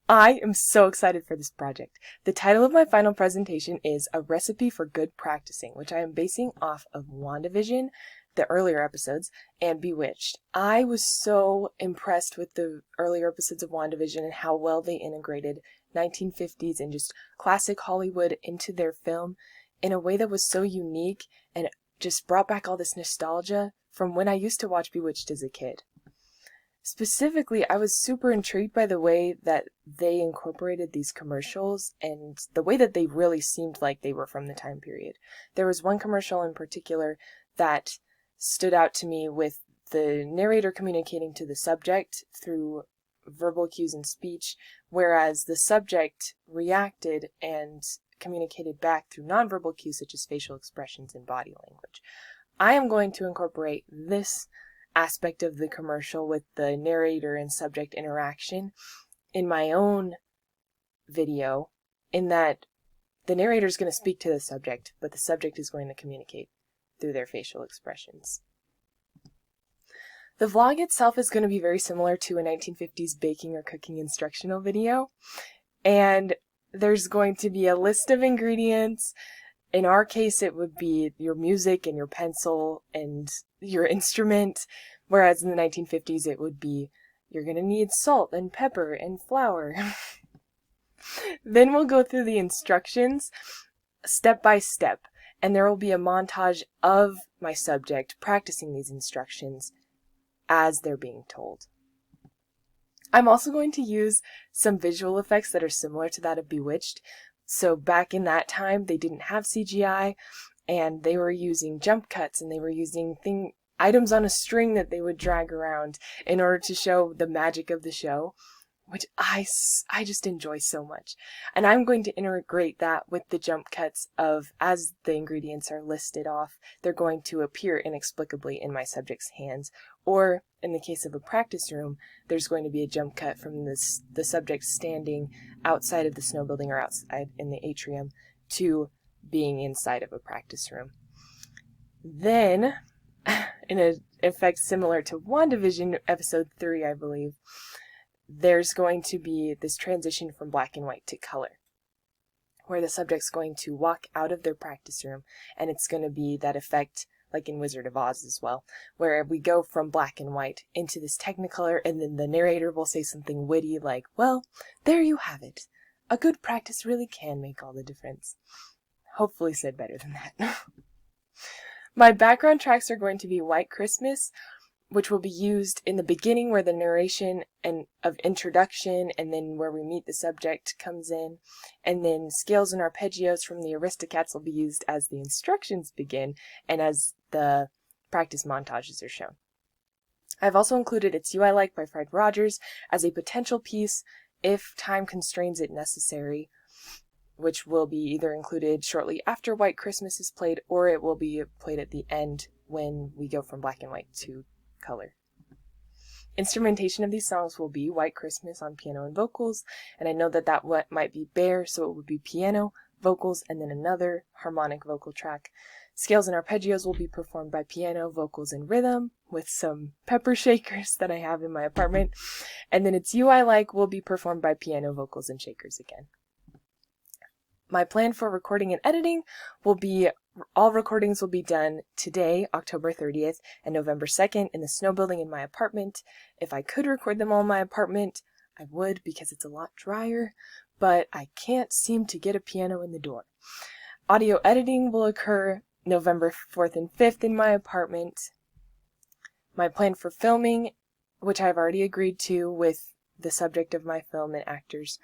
I am so excited for this project. The title of my final presentation is A Recipe for Good Practicing, which I am basing off of WandaVision, the earlier episodes, and Bewitched. I was so impressed with the earlier episodes of WandaVision and how well they integrated 1950s and just classic Hollywood into their film in a way that was so unique and just brought back all this nostalgia from when I used to watch Bewitched as a kid. Specifically, I was super intrigued by the way that they incorporated these commercials and the way that they really seemed like they were from the time period. There was one commercial in particular that stood out to me with the narrator communicating to the subject through verbal cues and speech, whereas the subject reacted and communicated back through nonverbal cues such as facial expressions and body language. I am going to incorporate this aspect of the commercial with the narrator and subject interaction in my own video, in that the narrator is going to speak to the subject, but the subject is going to communicate through their facial expressions. The vlog itself is going to be very similar to a 1950s baking or cooking instructional video, and there's going to be a list of ingredients. In our case, it would be your music and your pencil and your instrument, whereas in the 1950s, it would be you're going to need salt and pepper and flour. Then we'll go through the instructions step by step, and there will be a montage of my subject practicing these instructions as they're being told. I'm also going to use some visual effects that are similar to that of Bewitched. So back in that time, they didn't have CGI, and they were using jump cuts, and they were using items on a string that they would drag around in order to show the magic of the show, which I just enjoy so much. And I'm going to integrate that with the jump cuts of, as the ingredients are listed off, they're going to appear inexplicably in my subject's hands, or in the case of a practice room, there's going to be a jump cut from the subject standing outside of the snow building or outside in the atrium to being inside of a practice room. Then, in an effect similar to WandaVision episode 3, I believe, there's going to be this transition from black and white to color, where the subject's going to walk out of their practice room, and it's going to be that effect like in Wizard of Oz as well, where we go from black and white into this Technicolor, and then the narrator will say something witty like, well, there you have it. A good practice really can make all the difference. Hopefully said better than that. My background tracks are going to be White Christmas, which will be used in the beginning where the narration and of introduction and then where we meet the subject comes in, and then scales and arpeggios from the Aristocats will be used as the instructions begin and as the practice montages are shown. I've also included It's You I Like by Fred Rogers as a potential piece if time constrains it necessary, which will be either included shortly after White Christmas is played, or it will be played at the end when we go from black and white to color. Instrumentation of these songs will be White Christmas on piano and vocals, and I know that might be bare, so it would be piano, vocals, and then another harmonic vocal track. Scales and arpeggios will be performed by piano, vocals, and rhythm, with some pepper shakers that I have in my apartment, and then It's You I Like will be performed by piano, vocals, and shakers again. My plan for recording and editing will be all recordings will be done today, October 30th, and November 2nd in the snow building in my apartment. If I could record them all in my apartment, I would because it's a lot drier, but I can't seem to get a piano in the door. Audio editing will occur November 4th and 5th in my apartment. My plan for filming, which I've already agreed to with the subject of my film and actors,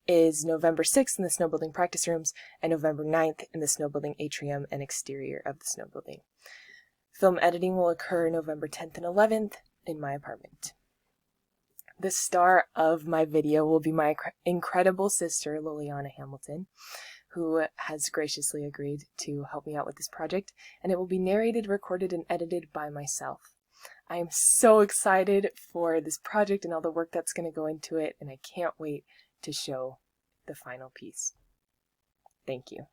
is November 6th in the snow building practice rooms and November 9th in the snow building atrium and exterior of the snow building. Film editing will occur November 10th and 11th in my apartment. The star of my video will be my incredible sister, Liliana Hamilton, who has graciously agreed to help me out with this project, and it will be narrated, recorded, and edited by myself. I am so excited for this project and all the work that's going to go into it, and I can't wait to show the final piece. Thank you.